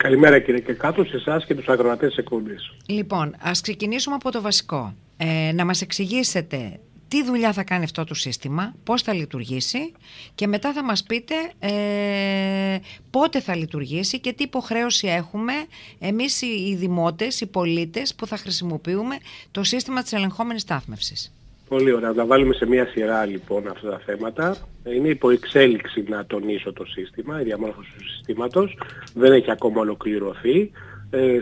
Καλημέρα κύριε Κεκάτο, σε εσάς και τους ακροατές της εκπομπής. Λοιπόν, ας ξεκινήσουμε από το βασικό. Να μας εξηγήσετε τι δουλειά θα κάνει αυτό το σύστημα, πώς θα λειτουργήσει και μετά θα μας πείτε πότε θα λειτουργήσει και τι υποχρέωση έχουμε εμείς οι δημότες, οι πολίτες που θα χρησιμοποιούμε το σύστημα της ελεγχόμενης στάθμευσης. Πολύ ωραία. Να τα βάλουμε σε μια σειρά λοιπόν αυτά τα θέματα. Είναι υπό εξέλιξη, να τονίσω, το σύστημα, η διαμόρφωση του συστήματος. Δεν έχει ακόμα ολοκληρωθεί.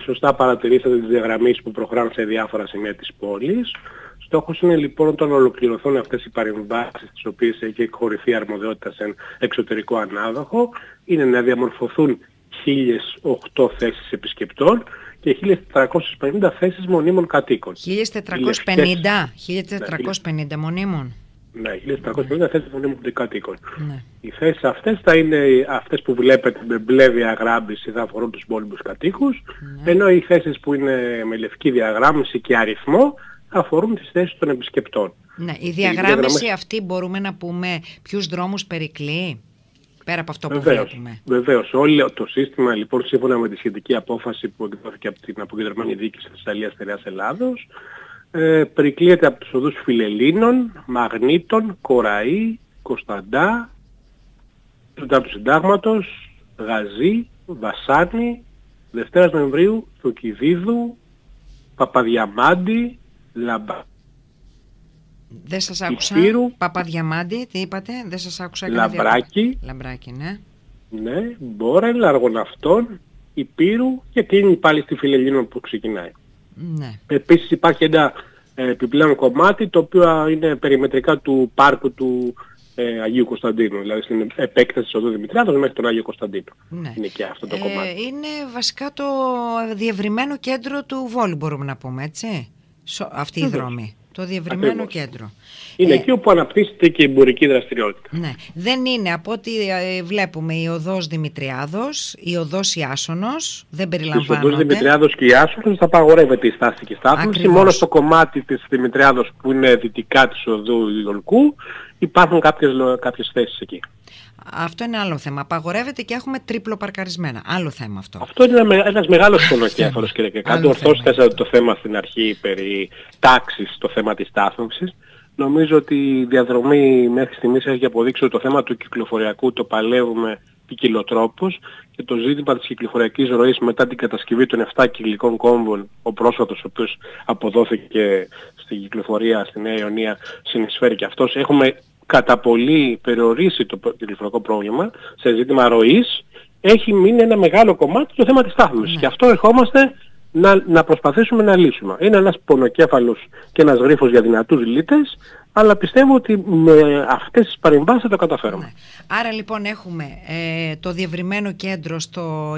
Σωστά παρατηρήσατε τις διαγραμμίσεις που προχωράνε σε διάφορα σημεία της πόλης. Στόχος είναι λοιπόν όταν ολοκληρωθούν αυτές οι παρεμβάσεις, τις οποίες έχει εκχωρηθεί αρμοδιότητα σε εξωτερικό ανάδοχο, είναι να διαμορφωθούν 1.008 θέσεις επισκεπτών και 1.450 θέσεις μονίμων κατοίκων. 1.450 μονίμων. Ναι, 1.450 θέσεις μονίμων κατοίκων. Ναι. Οι θέσεις αυτές θα είναι αυτές που βλέπετε με μπλε διαγράμμιση, θα αφορούν τους μόνιμους κατοίκους, ναι. Ενώ οι θέσεις που είναι με λευκή διαγράμμιση και αριθμό αφορούν τις θέσεις των επισκεπτών. Ναι, η διαγράμμιση αυτή μπορούμε να πούμε ποιους δρόμους περικλεί, πέρα από αυτό που βλέπουμε. Βεβαίως. Όλο το σύστημα λοιπόν, σύμφωνα με τη σχετική απόφαση που εκδόθηκε από την αποκεντρωμένη διοίκηση της Θεσσαλίας Ελλάδος, περικλείεται από τους οδούς Φιλελλήνων, Μαγνήτων, Κοραή, Κωνσταντά, του Συντάγματος, Γαζή, Βασάνη, Δευτέρας Νοεμβρίου, Θουκυδίδου, Παπαδιαμάντη, Δεν σας άκουσα. Υπήρου, Παπαδιαμάντη, τι είπατε, δεν σας άκουσα. Λαμπράκι, ναι. Ναι, Μπόρελ, Αργοναυτών, Υπήρου και κλείνει πάλι στη Φιλελλήνων που ξεκινάει. Ναι. Επίσης υπάρχει ένα επιπλέον κομμάτι το οποίο είναι περιμετρικά του πάρκου του Αγίου Κωνσταντίνου, δηλαδή στην επέκταση της οδού Δημητριάδος μέχρι τον Άγιο Κωνσταντίνο. Ναι. Είναι και αυτό το κομμάτι. Είναι βασικά το διευρυμένο κέντρο του Βόλου, μπορούμε να πούμε, έτσι. Αυτή η δρόμη. Το διευρυμένο κέντρο. Είναι εκεί όπου αναπτύσσεται και η εμπορική δραστηριότητα. Ναι. Δεν είναι από ό,τι βλέπουμε η οδός Δημητριάδος, η οδός Ιάσονος, δεν περιλαμβάνονται. Στις οδούς Δημητριάδος και Ιάσονος θα απαγορεύεται η στάση και στάθμιση. Μόνο στο κομμάτι της Δημητριάδος που είναι δυτικά της οδού Ιολκού υπάρχουν κάποιες θέσεις εκεί. Αυτό είναι άλλο θέμα. Απαγορεύεται και έχουμε τρίπλο παρκαρισμένα. Άλλο θέμα αυτό. Αυτό είναι ένας μεγάλος πονοκέφαλος, κύριε Κεκάτο. Ορθώς θέσατε το θέμα στην αρχή περί τάξης, το θέμα της στάθμευσης. Νομίζω ότι η διαδρομή μέχρι στιγμής έχει αποδείξει ότι το θέμα του κυκλοφοριακού το παλεύουμε ποικιλοτρόπως και το ζήτημα της κυκλοφοριακής ροής μετά την κατασκευή των 7 κυκλικών κόμβων, ο πρόσφατος ο οποίος αποδόθηκε στην κυκλοφορία στη Νέα Ιωνία, συνεισφέρει και αυτός. Έχουμε κατά πολύ περιορίσει το κυκλοφορικό πρόβλημα σε ζήτημα ροής. Έχει μείνει ένα μεγάλο κομμάτι το θέμα της στάθμευσης. Και αυτό ερχόμαστε να προσπαθήσουμε να λύσουμε. Είναι ένας πονοκέφαλος και ένας γρίφος για δυνατούς λύτες, αλλά πιστεύω ότι με αυτές τις παρεμβάσεις θα το καταφέρουμε. Ναι. Άρα λοιπόν έχουμε το διευρυμένο κέντρο στο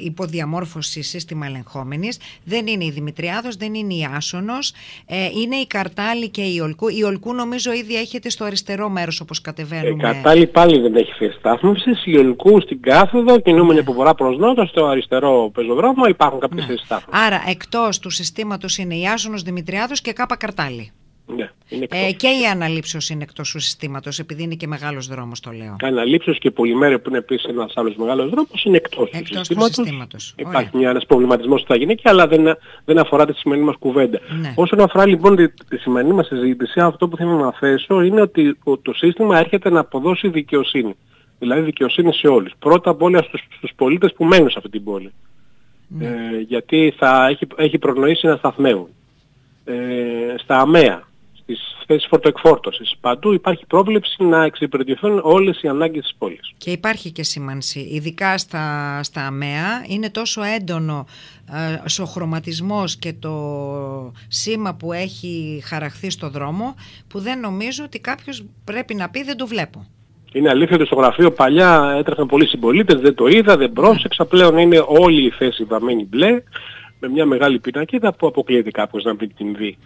υποδιαμόρφωση σύστημα ελεγχόμενης. Δεν είναι η Δημητριάδος, δεν είναι η Άσονος, είναι η Καρτάλη και η Ιολκού. Η Ιολκού νομίζω ήδη έχετε στο αριστερό μέρος όπως κατεβαίνουμε. Η Καρτάλη πάλι δεν έχει θέση στάθμευσης. Η Ιολκού στην κάθοδο, κινούμενη από βορρά προς νότο, στο αριστερό πεζοδρόμο υπάρχουν κάποιες θέσεις στάθμευσης. Άρα εκτός του συστήματος είναι η Άσονος, Δημητριάδος και Κάπα Καρτάλη. Ναι, και η Αναλήψεως είναι εκτός του συστήματος, επειδή είναι και μεγάλος δρόμος, το λέω. Αναλήψεως και Πολυμέρεια που είναι επίσης ένας άλλος μεγάλος δρόμος είναι εκτός του συστήματος. Υπάρχει ένας προβληματισμός στα γυναίκια, αλλά δεν αφορά τη σημερινή μας κουβέντα. Ναι. Όσον αφορά λοιπόν τη σημερινή μας συζήτηση, αυτό που θέλω να θέσω είναι ότι το σύστημα έρχεται να αποδώσει δικαιοσύνη. Δηλαδή δικαιοσύνη σε όλους. Πρώτα απ' όλα στους πολίτες που μένουν σε αυτή την πόλη. Ναι. Γιατί έχει προγνωρίσει να σταθμεύουν. Στα ΑΜΕΑ, στις θέσεις φορτοεκφόρτωσης. Παντού υπάρχει πρόβλεψη να εξυπηρετηθούν όλες οι ανάγκες της πόλης. Και υπάρχει και σήμανση, ειδικά στα ΑΜΕΑ, είναι τόσο έντονο ο χρωματισμός και το σήμα που έχει χαραχθεί στο δρόμο, που δεν νομίζω ότι κάποιος πρέπει να πει δεν το βλέπω. Είναι αλήθεια ότι στο γραφείο παλιά έτρεχαν πολλοί συμπολίτες, δεν το είδα, δεν πρόσεξα, πλέον είναι όλη η θέση βαμμένη μπλε, με μια μεγάλη πινακίδα που αποκλείεται κάποιος να μην την δει.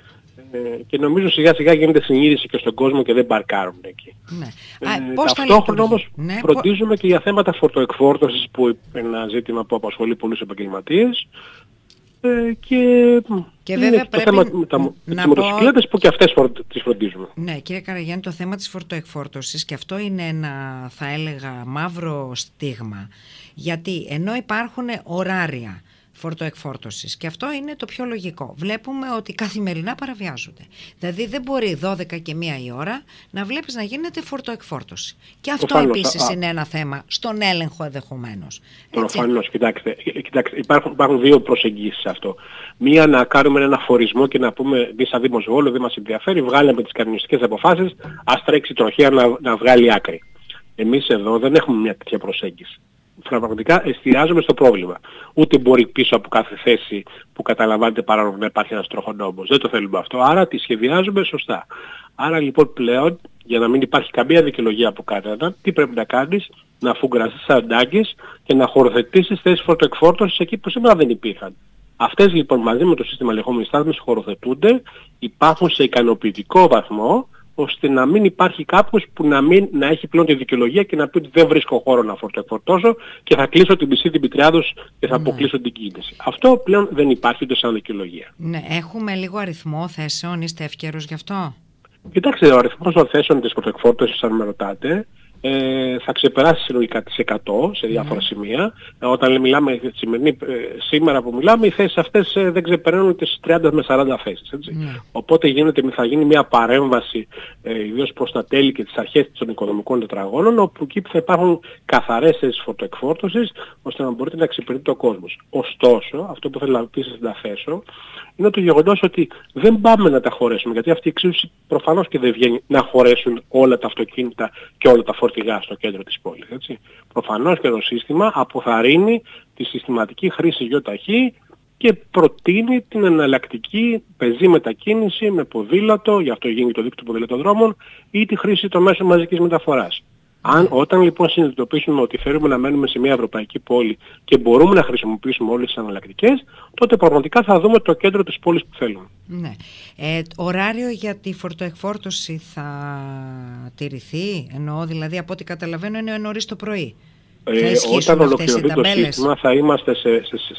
Και νομίζω σιγά σιγά γίνεται συνείδηση και στον κόσμο και δεν παρκάρουν εκεί. Ναι. Ταυτόχρονα όμως φροντίζουμε και για θέματα φορτοεκφόρτωσης που είναι ένα ζήτημα που απασχολεί πολλούς επαγγελματίες Και βέβαια το θέμα με τις μοτοσυκλέτες που και αυτές τις φροντίζουμε. Ναι, κύριε Καραγιάννη, το θέμα της φορτοεκφόρτωσης, και αυτό είναι ένα, θα έλεγα, μαύρο στίγμα, γιατί ενώ υπάρχουν ωράρια φορτοεκφόρτωσης, και αυτό είναι το πιο λογικό, βλέπουμε ότι καθημερινά παραβιάζονται. Δηλαδή δεν μπορεί 12 και 1 η ώρα να βλέπεις να γίνεται φορτοεκφόρτωση. Και αυτό επίσης είναι ένα θέμα στον έλεγχο ενδεχομένως. Προφανώς, κοιτάξτε, υπάρχουν δύο προσεγγίσεις σε αυτό. Μία, να κάνουμε ένα φορισμό και να πούμε εμείς σαν Δήμος Βόλου δεν μας ενδιαφέρει, βγάλαμε τις κανονιστικές αποφάσεις, ας τρέξει η τροχέα να βγάλει άκρη. Εμείς εδώ δεν έχουμε μια τέτοια προσέγγιση. Πραγματικά εστιάζουμε στο πρόβλημα. Ούτε μπορεί πίσω από κάθε θέση που καταλαμβάνεται παράνομο να υπάρχει ένας τροχονόμος. Δεν το θέλουμε αυτό. Άρα τη σχεδιάζουμε σωστά. Άρα λοιπόν πλέον, για να μην υπάρχει καμία δικαιολογία από κανέναν, τι πρέπει να κάνεις? Να αφουγκραστείς τις ανάγκες και να χωροθετήσεις θέσεις φορτοεκφόρτωσης εκεί που σήμερα δεν υπήρχαν. Αυτές λοιπόν μαζί με το σύστημα ελεγχόμενης στάθμης χωροθετούνται, υπάρχουν σε ικανοποιητικό βαθμό, ώστε να μην υπάρχει κάποιος που να έχει πλέον τη δικαιολογία και να πει ότι δεν βρίσκω χώρο να φορτοεκφορτώσω και θα κλείσω την πισή την Πιτριάδος και θα αποκλείσω την κίνηση. Αυτό πλέον δεν υπάρχει ούτε σαν δικαιολογία. Ναι, έχουμε λίγο αριθμό θέσεων, είστε ευκαιρός γι' αυτό? Κοιτάξτε, ο αριθμός των θέσεων της φορτοεκφόρτωσης, αν με ρωτάτε, θα ξεπεράσει συνολικά τις 100 σε διάφορα σημεία. Όταν μιλάμε σήμερα που μιλάμε, οι θέσεις αυτές δεν ξεπερνούν τις 30 με 40 θέσεις. Οπότε θα γίνει μια παρέμβαση, ιδίως προς τα τέλη και τις αρχές των οικονομικών τετραγώνων, όπου εκεί θα υπάρχουν καθαρές θέσεις φορτοεκφόρτωσης, ώστε να μπορείτε να εξυπηρετείτε ο κόσμος. Ωστόσο, αυτό που θέλω να επίσης να θέσω, είναι το γεγονός ότι δεν πάμε να τα χωρέσουμε, γιατί αυτή η εξίσωση προφανώς και δεν βγαίνει να χωρέσουν όλα τα αυτοκίνητα και όλα τα φορτηγά στο κέντρο της πόλης. Έτσι. Προφανώς και το σύστημα αποθαρρύνει τη συστηματική χρήση ΙΟΤΑΧΗ και προτείνει την εναλλακτική πεζή μετακίνηση με ποδήλατο, γι' αυτό γίνει το δίκτυο ποδηλατοδρόμων, ή τη χρήση των μέσων μαζικής μεταφοράς. Όταν λοιπόν συνειδητοποιήσουμε ότι θέλουμε να μένουμε σε μια ευρωπαϊκή πόλη και μπορούμε να χρησιμοποιήσουμε όλες τις εναλλακτικές, τότε πραγματικά θα δούμε το κέντρο της πόλης που θέλουμε. Ναι. Ωράριο για τη φορτοεκφόρτωση θα τηρηθεί? Εννοώ δηλαδή, από ό,τι καταλαβαίνω, είναι νωρίς το πρωί. Όταν ολοκληρωθεί το σύστημα θα είμαστε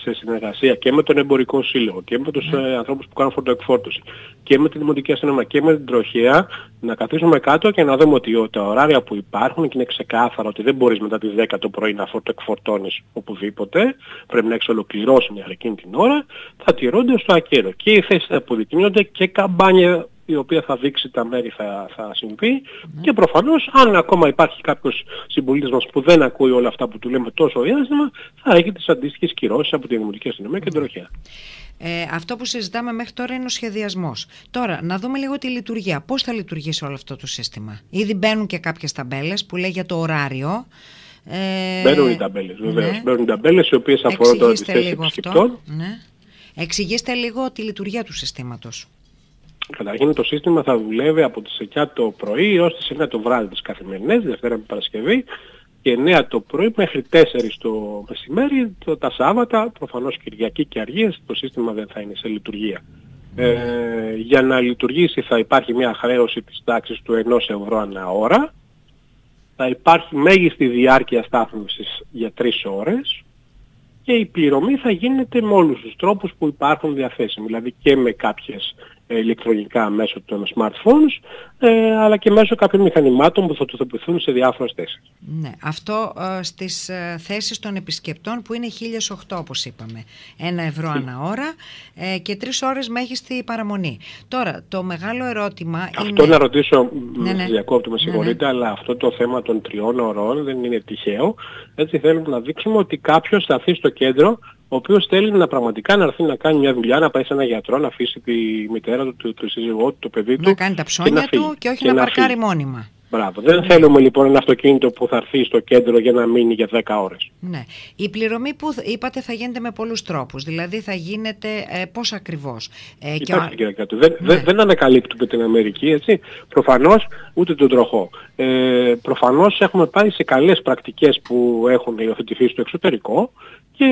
σε συνεργασία και με τον Εμπορικό Σύλλογο και με τους ανθρώπους που κάνουν φορτοεκφόρτωση και με τη Δημοτική Αστυνομία και με την τροχέα, να καθίσουμε κάτω και να δούμε ότι τα ωράρια που υπάρχουν, και είναι ξεκάθαρο ότι δεν μπορείς μετά τις 10 το πρωί να φορτοεκφορτώνεις οπουδήποτε, πρέπει να έχεις ολοκληρώσει μέχρι εκείνη την ώρα, θα τηρούνται στο ακέραιο. Και οι θέσεις θα αποδεικνύονται και καμπάνια η οποία θα δείξει τα μέρη θα συμβεί και προφανώς αν ακόμα υπάρχει κάποιος συμπολίτης μας που δεν ακούει όλα αυτά που του λέμε τόσο διάστημα, θα έχει τις αντίστοιχες κυρώσεις από τη Δημοτική Αστυνομία και την τροχέα. Αυτό που συζητάμε μέχρι τώρα είναι ο σχεδιασμός. Τώρα, να δούμε λίγο τη λειτουργία. Πώς θα λειτουργήσει όλο αυτό το σύστημα? Ήδη μπαίνουν και κάποιες ταμπέλες που λέει για το ωράριο. Μπαίνουν οι ταμπέλες, βεβαίως. Ναι. Μπαίνουν οι ταμπέλες οι οποίες αφορούν τώρα τις θέσεις επισκεπτών. Ναι. Εξηγήστε λίγο τη λειτουργία του συστήματος. Καταρχήν το σύστημα θα δουλεύει από τις 9 το πρωί έως τις 9 το βράδυ τις καθημερινές, Δευτέρα με Παρασκευή, και 9 το πρωί μέχρι 4 το μεσημέρι, τα Σάββατα, προφανώς Κυριακή και Αργίες, το σύστημα δεν θα είναι σε λειτουργία. Για να λειτουργήσει θα υπάρχει μια χρέωση της τάξης του 1 ευρώ ανά ώρα, θα υπάρχει μέγιστη διάρκεια στάθμευσης για 3 ώρες και η πληρωμή θα γίνεται με όλους τους τρόπους που υπάρχουν διαθέσιμοι, δηλαδή και με κάποιες ηλεκτρονικά μέσω των smartphones, αλλά και μέσω κάποιων μηχανημάτων που θα τοποθετηθούν σε διάφορες θέσεις. Ναι, αυτό στις θέσεις των επισκεπτών που είναι 1008 όπως είπαμε, 1 ευρώ ανά ώρα και 3 ώρες μέγιστη παραμονή. Τώρα, το μεγάλο ερώτημα αυτό είναι... να ρωτήσω, διακόπτω, με συγχωρείτε, αλλά αυτό το θέμα των 3 ωρών δεν είναι τυχαίο. Έτσι θέλουμε να δείξουμε ότι κάποιος θα έρθει στο κέντρο, ο οποίος θέλει να πραγματικά να έρθει να κάνει μια δουλειά, να πάει σε έναν γιατρό, να αφήσει τη μητέρα του, το σύζυγό του, το παιδί του. Να κάνει τα ψώνια του και όχι να παρκάρει μόνιμα. Μπράβο. Δεν θέλουμε λοιπόν ένα αυτοκίνητο που θα έρθει στο κέντρο για να μείνει για 10 ώρες. Ναι. Η πληρωμή που είπατε θα γίνεται με πολλούς τρόπους. Δηλαδή θα γίνεται πώς ακριβώς? Κοιτάξτε κύριε Κάτου, δεν ανακαλύπτουμε την Αμερική, έτσι. Προφανώς ούτε τον τροχό. Προφανώς έχουμε πάει σε καλές πρακτικές που έχουν υιοθετηθεί στο εξωτερικό και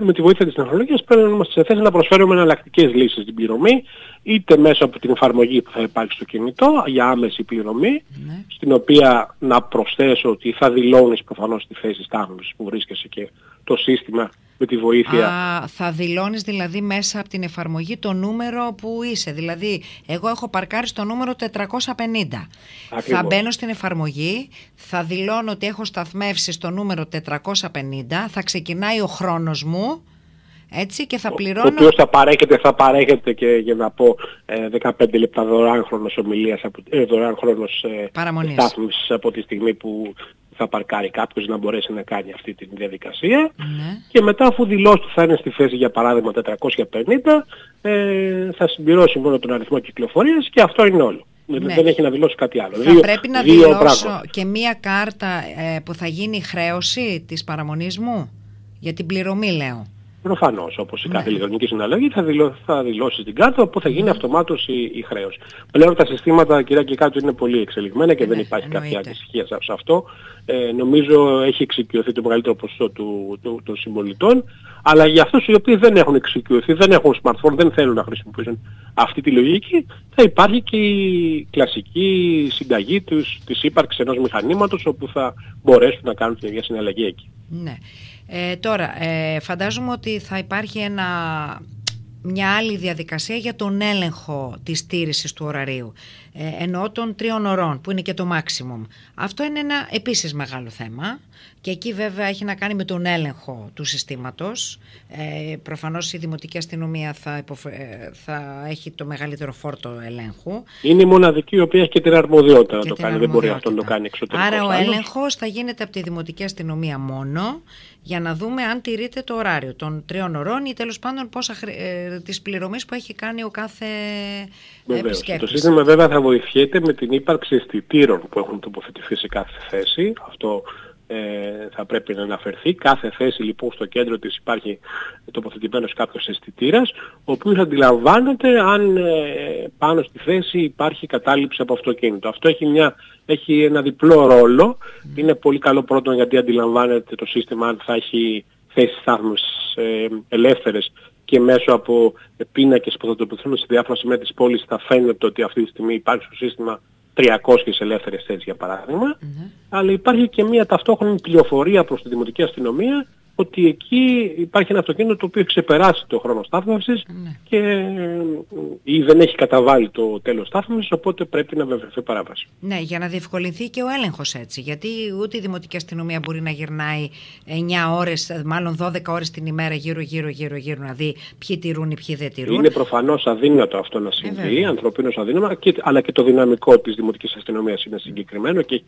με τη βοήθεια της τεχνολογίας πρέπει να είμαστε σε θέση να προσφέρουμε εναλλακτικές λύσεις στην πληρωμή, είτε μέσω από την εφαρμογή που θα υπάρχει στο κινητό για άμεση πληρωμή, στην οποία να προσθέσω ότι θα δηλώνεις προφανώς τη θέση στάθμευσης που βρίσκεσαι και το σύστημα με τη βοήθεια. Θα δηλώνεις δηλαδή μέσα από την εφαρμογή το νούμερο που είσαι. Δηλαδή, εγώ έχω παρκάρει στο νούμερο 450. Ακριβώς. Θα μπαίνω στην εφαρμογή, θα δηλώνω ότι έχω σταθμεύσει στο νούμερο 450, θα ξεκινάει ο χρόνος μου, έτσι, και θα πληρώνω... Ο οποίος θα παρέχεται και, για να πω, 15 λεπτά δωρεάν χρόνος ομιλίας, δωρεάν χρόνος στάθμισης από τη στιγμή που θα παρκάρει κάποιος, να μπορέσει να κάνει αυτή τη διαδικασία. Ναι. Και μετά, αφού δηλώσει ότι θα είναι στη θέση, για παράδειγμα 450, θα συμπληρώσει μόνο τον αριθμό κυκλοφορίας και αυτό είναι όλο. Ναι. Δεν έχει να δηλώσει κάτι άλλο. Θα πρέπει να δηλώσω και μία κάρτα που θα γίνει χρέωση της παραμονής μου για την πληρωμή, λέω. Προφανώς, όπως η κάθε ηλεκτρονική συναλλαγή, θα δηλώσει την κάρτα, όπου θα γίνει αυτομάτως η χρέωση. Πλέον τα συστήματα, κυρία Κικάτου, είναι πολύ εξελιγμένα και δεν υπάρχει κάποια ανησυχία σε αυτό. Νομίζω έχει εξοικειωθεί το μεγαλύτερο ποσοστό των συμπολιτών, αλλά για αυτούς οι οποίοι δεν έχουν εξοικειωθεί, δεν έχουν smartphone, δεν θέλουν να χρησιμοποιήσουν αυτή τη λογική, θα υπάρχει και η κλασική συνταγή της ύπαρξης ενός μηχανήματος, όπου θα μπορέσουν να κάνουν την ίδια συναλλαγή εκεί. Ναι. Τώρα, φαντάζομαι ότι θα υπάρχει μια άλλη διαδικασία για τον έλεγχο της στήρησης του ωραρίου, εννοώ των 3 ωρών, που είναι και το maximum. Αυτό είναι ένα επίσης μεγάλο θέμα και εκεί βέβαια έχει να κάνει με τον έλεγχο του συστήματος. Προφανώς η Δημοτική Αστυνομία θα έχει το μεγαλύτερο φόρτο ελέγχου. Είναι η μοναδική η οποία έχει και την αρμοδιότητα να το κάνει, δεν μπορεί αυτό να το κάνει εξωτερικός. Άρα ο έλεγχος θα γίνεται από τη Δημοτική Αστυνομία μόνο, για να δούμε αν τηρείται το ωράριο των 3 ωρών ή τέλος πάντων της πληρωμής που έχει κάνει ο κάθε επισκέπτης. Το σύστημα βέβαια θα βοηθιέται με την ύπαρξη αισθητήρων που έχουν τοποθετηθεί σε κάθε θέση. Αυτό θα πρέπει να αναφερθεί. Κάθε θέση λοιπόν στο κέντρο της υπάρχει τοποθετημένος κάποιος αισθητήρας, ο οποίος αντιλαμβάνεται αν πάνω στη θέση υπάρχει κατάληψη από αυτοκίνητο. Αυτό έχει ένα διπλό ρόλο. Είναι πολύ καλό πρώτον γιατί αντιλαμβάνεται το σύστημα αν θα έχει θέσεις στάθμευσης ελεύθερες, και μέσω από πίνακες που θα τοποθετηθούν σε διάφορα σημεία της πόλης θα φαίνεται ότι αυτή τη στιγμή υπάρχει στο σύστημα 300 ελεύθερες θέσεις, για παράδειγμα. Αλλά υπάρχει και μια ταυτόχρονη πληροφορία προς τη Δημοτική Αστυνομία ότι εκεί υπάρχει ένα αυτοκίνητο το οποίο έχει ξεπεράσει το χρόνο στάθμευσης και ή δεν έχει καταβάλει το τέλος στάθμευσης, οπότε πρέπει να βεβαιωθεί παράβαση. Ναι, για να διευκολυνθεί και ο έλεγχος έτσι, γιατί ούτε η Δημοτική Αστυνομία μπορεί να γυρνάει 9 ώρες, μάλλον 12 ώρες την ημέρα γύρω να δει ποιοι τηρούν ή ποιοι δεν τηρούν. Είναι προφανώς αδύνατο αυτό να συμβεί, ανθρωπίνως αδύναμο, αλλά και το δυναμικό της Δημοτικής Αστυνομίας είναι συγκεκριμένο και έχει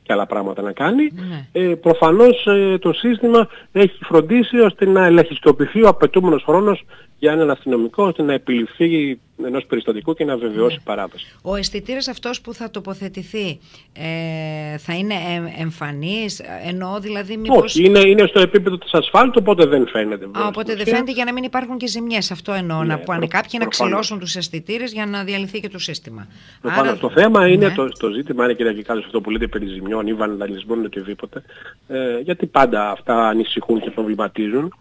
και άλλα πράγματα να κάνει. Προφανώς το σύστημα έχει φροντίσει ώστε να ελαχιστοποιηθεί ο απαιτούμενος χρόνος για έναν αστυνομικό, ώστε να επιληφθεί ενός περιστατικού και να βεβαιώσει παράβαση. Ο αισθητήρας αυτός που θα τοποθετηθεί θα είναι εμφανής, εννοώ δηλαδή μήπως... Όχι, είναι στο επίπεδο της ασφάλτου, οπότε δεν φαίνεται. Οπότε δεν φαίνεται, για να μην υπάρχουν και ζημιές. Αυτό εννοώ, να πάνε κάποιοι να ξυλώσουν τους αισθητήρες για να διαλυθεί και το σύστημα. Άρα, το θέμα είναι, το ζήτημα είναι, κυρία Κικάλου, αυτό που λέτε περί ζημιών ή βανδαλισμών ή οτιδήποτε, γιατί πάντα αυτά ανησυχούν και προβληματίζουν.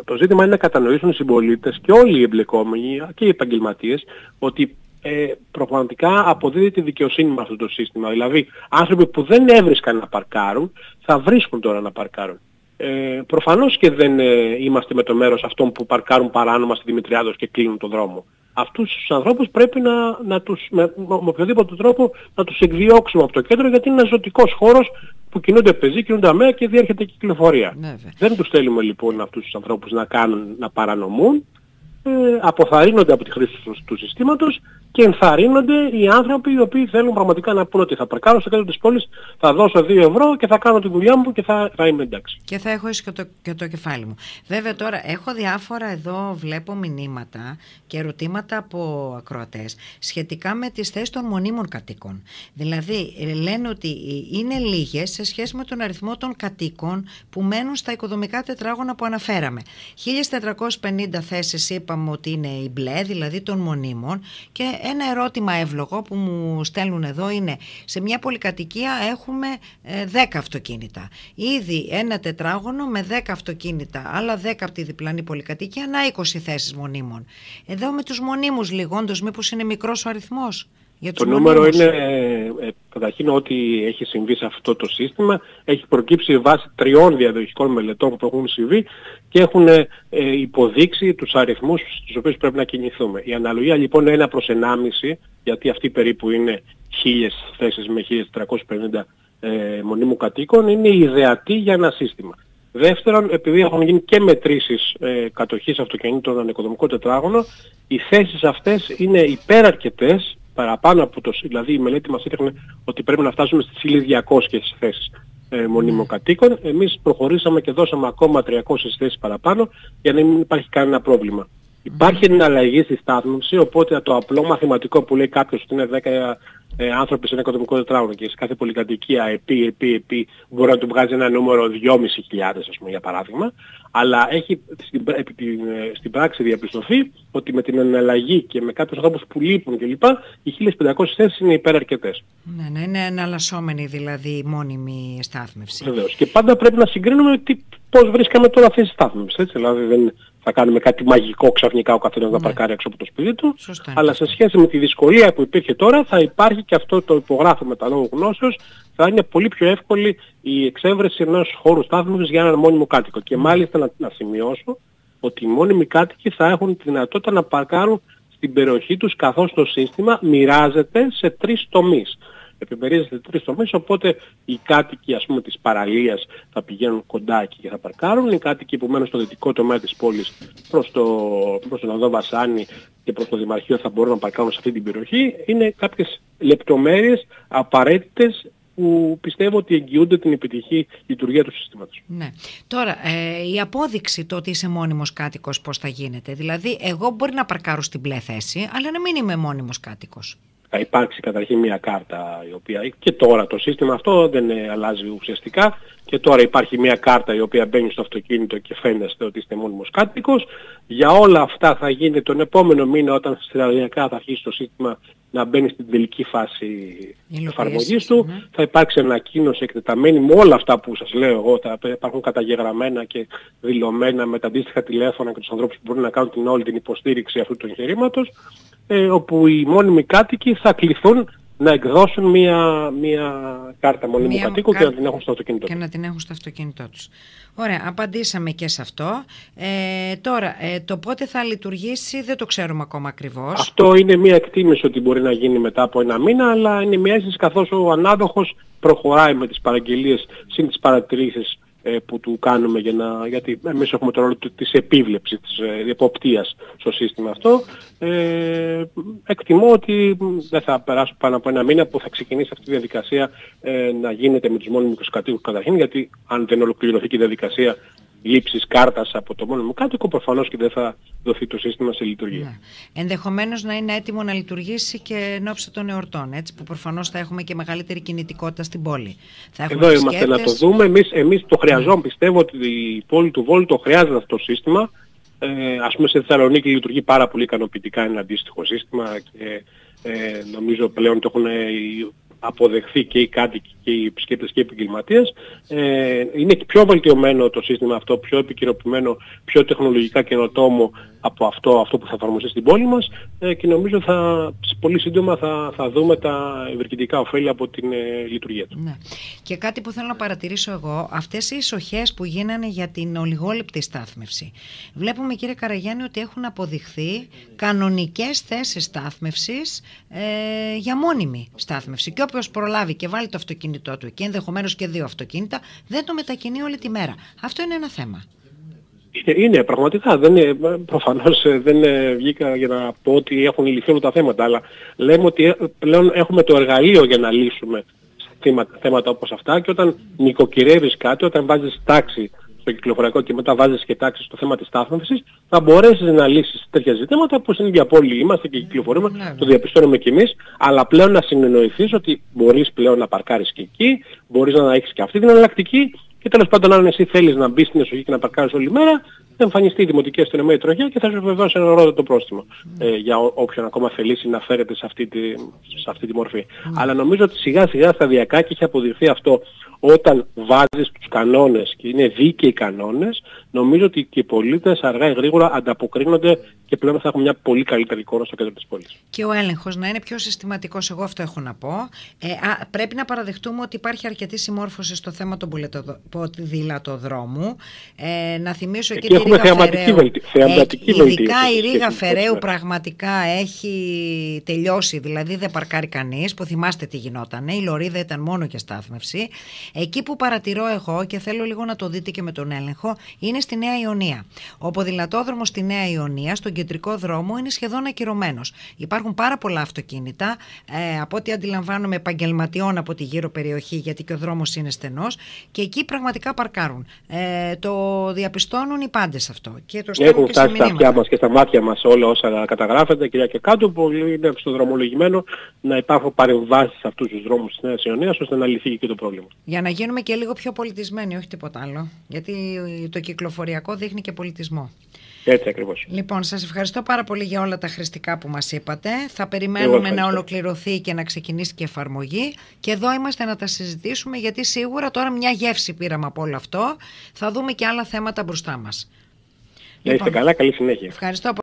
Το ζήτημα είναι να κατανοήσουν οι συμπολίτες και όλοι οι εμπλεκόμενοι και οι επαγγελματίες ότι πραγματικά αποδίδει τη δικαιοσύνη με αυτό το σύστημα. Δηλαδή άνθρωποι που δεν έβρισκαν να παρκάρουν θα βρίσκουν τώρα να παρκάρουν. Προφανώς και δεν είμαστε με το μέρος αυτών που παρκάρουν παράνομα στη Δημητριάδος και κλείνουν τον δρόμο. Αυτούς τους ανθρώπους πρέπει να τους, με οποιοδήποτε τρόπο να τους εκδιώξουμε από το κέντρο, γιατί είναι ένας ζωτικός χώρος που κινούνται πεζοί, κινούνται αμαία και διέρχεται κυκλοφορία. Δεν τους θέλουμε λοιπόν αυτούς τους ανθρώπους να παρανομούν, αποθαρρύνονται από τη χρήση του συστήματος και ενθαρρύνονται οι άνθρωποι οι οποίοι θέλουν πραγματικά να πούν ότι θα παρκάρω στο κέντρο της πόλης, θα δώσω 2 ευρώ και θα κάνω τη δουλειά μου και θα είμαι εντάξει. Και θα έχω και το κεφάλι μου. Βέβαια τώρα έχω διάφορα εδώ, βλέπω μηνύματα και ερωτήματα από ακροατές σχετικά με τις θέσεις των μονίμων κατοίκων. Δηλαδή λένε ότι είναι λίγες σε σχέση με τον αριθμό των κατοίκων που μένουν στα οικοδομικά τετράγωνα που αναφέραμε. 1.450 θέσεις είπαμε ότι είναι οι μπλε, δηλαδή των μονίμων, και ένα ερώτημα εύλογο που μου στέλνουν εδώ είναι: σε μια πολυκατοικία έχουμε 10 αυτοκίνητα. Ήδη ένα τετράγωνο με 10 αυτοκίνητα, άλλα 10 από τη διπλανή πολυκατοικία, να 20 θέσεις μονίμων. Εδώ με τους μονίμους λιγόντως, μήπως είναι μικρός ο αριθμός? Το νούμερο είναι καταρχήν ότι έχει συμβεί σε αυτό το σύστημα, έχει προκύψει βάσει 3 διαδοχικών μελετών που έχουν συμβεί και έχουν υποδείξει τους αριθμούς στους οποίους πρέπει να κινηθούμε. Η αναλογία λοιπόν είναι 1/1,5, γιατί αυτή περίπου είναι 1.000 θέσεις με 1.350 μονίμου κατοίκων, είναι ιδεατή για ένα σύστημα. Δεύτερον, επειδή έχουν γίνει και μετρήσεις κατοχής αυτοκινήτων ανεκοδομικό τετράγωνο, οι θέσεις αυτές είναι υπεραρκετές, παραπάνω από δηλαδή η μελέτη μας έδειχνε ότι πρέπει να φτάσουμε στις 1.200 θέσεις μονίμων κατοίκων. Εμείς προχωρήσαμε και δώσαμε ακόμα 300 θέσεις παραπάνω για να μην υπάρχει κανένα πρόβλημα. Υπάρχει εναλλαγή στη στάθμευση, οπότε το απλό μαθηματικό που λέει κάποιος ότι είναι 10 άνθρωποι σε ένα οικοδομικό τετράγωνο και σε κάθε πολυκατοικία επί μπορεί να του βγάζει ένα νούμερο 2.500 ας πούμε για παράδειγμα, αλλά έχει στην πράξη διαπιστωθεί ότι με την εναλλαγή και με κάποιους ανθρώπους που λείπουν κλπ. Οι 1.500 θέσεις είναι υπεραρκετές. Ναι, είναι εναλλασσόμενη δηλαδή μόνιμη στάθμευση. Βεβαίως. Και πάντα πρέπει να συγκρίνουμε πώς βρίσκαμε τώρα αυτή τη στάθμευση. Έτσι, δηλαδή δεν θα κάνουμε κάτι μαγικό ξαφνικά ο καθένας να παρκάρει έξω από το σπίτι του. Αλλά σε σχέση με τη δυσκολία που υπήρχε τώρα θα υπάρχει και αυτό το υπογράφω με τα λόγω γνώσεως, θα είναι πολύ πιο εύκολη η εξέβρεση ενός χώρου στάθμευσης για έναν μόνιμο κάτοικο. Και μάλιστα να σημειώσω ότι οι μόνιμοι κάτοικοι θα έχουν τη δυνατότητα να παρκάρουν στην περιοχή τους καθώς το σύστημα μοιράζεται σε 3 τομείς. Επιμερίζεται 3 τομείς, οπότε οι κάτοικοι ας πούμε της παραλίας θα πηγαίνουν κοντά εκεί και θα παρκάρουν, οι κάτοικοι που μένουν στο δυτικό τομέα της πόλης προς τον οδό Βασάνη και προς το Δημαρχείο θα μπορούν να παρκάρουν σε αυτή την περιοχή. Είναι κάποιες λεπτομέρειες απαραίτητες που πιστεύω ότι εγγυούνται την επιτυχή λειτουργία του συστήματος. Ναι. Τώρα, η απόδειξη το ότι είσαι μόνιμος κάτοικος πώς θα γίνεται? Δηλαδή, εγώ μπορεί να παρκάρω στην μπλε θέση, αλλά να μην είμαι μόνιμος κάτοικος. Θα υπάρξει καταρχήν μια κάρτα η οποία και τώρα το σύστημα αυτό δεν αλλάζει ουσιαστικά και τώρα υπάρχει μια κάρτα η οποία μπαίνει στο αυτοκίνητο και φαίνεστε ότι είστε μόνιμος κάτοικος. Για όλα αυτά θα γίνει τον επόμενο μήνα όταν σταδιακά θα αρχίσει το σύστημα να μπαίνει στην τελική φάση εφαρμογής του. Ναι. Θα υπάρξει ανακοίνωση εκτεταμένη με όλα αυτά που σας λέω εγώ, θα υπάρχουν καταγεγραμμένα και δηλωμένα με τα αντίστοιχα τηλέφωνα και τους ανθρώπους που μπορούν να κάνουν όλη την υποστήριξη αυτού του εγχειρήματος, όπου οι μόνιμοι κάτοικοι θα κληθούν να εκδώσουν μια κάρτα μονίμου κατοίκου και να την έχουν στο αυτοκίνητό τους. Και να την έχουν στο αυτοκίνητό τους. Ωραία, απαντήσαμε και σε αυτό. Τώρα, το πότε θα λειτουργήσει δεν το ξέρουμε ακόμα ακριβώς. Αυτό είναι μια εκτίμηση ότι μπορεί να γίνει μετά από 1 μήνα, αλλά είναι μια αίσθηση καθώς ο ανάδοχος προχωράει με τις παραγγελίες συν τις παρατηρήσεις που του κάνουμε γιατί εμείς έχουμε το ρόλο της επίβλεψης, της εποπτείας στο σύστημα αυτό. Εκτιμώ ότι δεν θα περάσουν πάνω από 1 μήνα που θα ξεκινήσει αυτή η διαδικασία να γίνεται με τους μόνιμους κατοίκους καταρχήν, γιατί αν δεν ολοκληρωθεί και η διαδικασία λήψης κάρτας από το μόνιμο κάτοικο, προφανώς και δεν θα δοθεί το σύστημα σε λειτουργία. Ναι. Ενδεχομένως να είναι έτοιμο να λειτουργήσει και εν ώψη των εορτών, έτσι, που προφανώς θα έχουμε και μεγαλύτερη κινητικότητα στην πόλη. Εδώ είμαστε να το δούμε. Εμείς το χρειαζόμαστε. Πιστεύω ότι η πόλη του Βόλου το χρειάζεται αυτό το σύστημα. Ας πούμε σε Θεσσαλονίκη λειτουργεί πάρα πολύ ικανοποιητικά ένα αντίστοιχο σύστημα και νομίζω πλέον το έχουν αποδεχθεί και οι κάτοικοι και οι επισκέπτες και οι επαγγελματίες. Είναι πιο βελτιωμένο το σύστημα αυτό, πιο επικαιροποιημένο, πιο τεχνολογικά καινοτόμο από αυτό που θα εφαρμοστεί στην πόλη μας και νομίζω πολύ σύντομα θα δούμε τα ευεργετικά ωφέλη από την λειτουργία του. Ναι. Και κάτι που θέλω να παρατηρήσω εγώ, αυτές οι εισοχές που γίνανε για την ολιγόλεπτη στάθμευση. Βλέπουμε, κύριε Καραγιάννη, ότι έχουν αποδειχθεί κανονικές θέσεις στάθμευσης για μόνιμη στάθμευση. Και όποιος προλάβει και βάλει το αυτοκίνητό του και ενδεχομένως και 2 αυτοκίνητα, δεν το μετακινεί όλη τη μέρα. Αυτό είναι ένα θέμα. Είναι πραγματικά, προφανώς δεν βγήκα για να πω ότι έχουν λυθεί όλα τα θέματα, αλλά λέμε ότι πλέον έχουμε το εργαλείο για να λύσουμε θέματα όπως αυτά και όταν νοικοκυρεύεις κάτι, όταν βάζεις τάξη στο κυκλοφοριακό και μετά βάζεις και τάξη στο θέμα της στάθμευσης, θα μπορέσεις να λύσεις τέτοια ζητήματα που στην ίδια πόλη είμαστε και κυκλοφορούμε, το διαπιστώνουμε κι εμείς, αλλά πλέον να συνεννοηθείς ότι μπορείς πλέον να παρκάρεις και εκεί, μπορείς να έχεις και αυτή την εναλλακτική Και τέλος πάντων, αν εσύ θέλεις να μπεις στην εσοχή και να παρκάρεις όλη μέρα, θα εμφανιστεί η Δημοτική Αστυνομία η τροχιά και θα σου βεβαιώσει ένα ρόδο το πρόστιμο για όποιον ακόμα θελήσει να φέρεται σε αυτή τη μορφή. Αλλά νομίζω ότι σιγά σιγά σταδιακά, και έχει αποδειχθεί αυτό, όταν βάζεις τους κανόνες και είναι δίκαιοι κανόνες, νομίζω ότι και οι πολίτες αργά ή γρήγορα ανταποκρίνονται και πλέον θα έχουν μια πολύ καλύτερη εικόνα στο κέντρο της πόλης. Και ο έλεγχος να είναι πιο συστηματικός, εγώ αυτό έχω να πω. Πρέπει να παραδεχτούμε ότι υπάρχει αρκετή συμμόρφωση στο θέμα των ποδηλατοδρόμου. Να θυμίσω εκεί τη Ρήγα Φεραίου. Ειδικά η Ρήγα Φεραίου πραγματικά έχει τελειώσει, δηλαδή δεν παρκάρει κανείς, που θυμάστε τι γινότανε, η λωρίδα ήταν μόνο για στάθμευση. Εκεί που παρατηρώ εγώ, και θέλω λίγο να το δείτε και με τον έλεγχο, είναι στη Νέα Ιωνία. Ο ποδηλατόδρομος στη Νέα Ιωνία, στον κεντρικό δρόμο, είναι σχεδόν ακυρωμένος. Υπάρχουν πάρα πολλά αυτοκίνητα, από ό,τι αντιλαμβάνομαι, επαγγελματιών από τη γύρω περιοχή, γιατί και ο δρόμος είναι στενός, και εκεί πραγματικά παρκάρουν. Το διαπιστώνουν οι πάντες αυτό. Και το έχουν φτάσει στα αυτιά μας και στα μάτια μας όλα όσα καταγράφεται, κυρία και κάτω, που είναι στο δρομολογημένο να υπάρχουν παρεμβάσεις σε αυτούς τους δρόμους της Νέας Ιωνίας, ώστε να λυθεί και το πρόβλημα. Για να γίνουμε και λίγο πιο πολιτισμένοι, όχι τίποτα άλλο. Γιατί το κυκλοφοριακό δείχνει και πολιτισμό. Έτσι ακριβώς. Λοιπόν, σας ευχαριστώ πάρα πολύ για όλα τα χρηστικά που μας είπατε. Θα περιμένουμε να ολοκληρωθεί και να ξεκινήσει και εφαρμογή. Και εδώ είμαστε να τα συζητήσουμε, γιατί σίγουρα τώρα μια γεύση πήραμε από όλο αυτό. Θα δούμε και άλλα θέματα μπροστά μας. Να είστε καλά, καλή συνέχεια. Ευχαριστώ.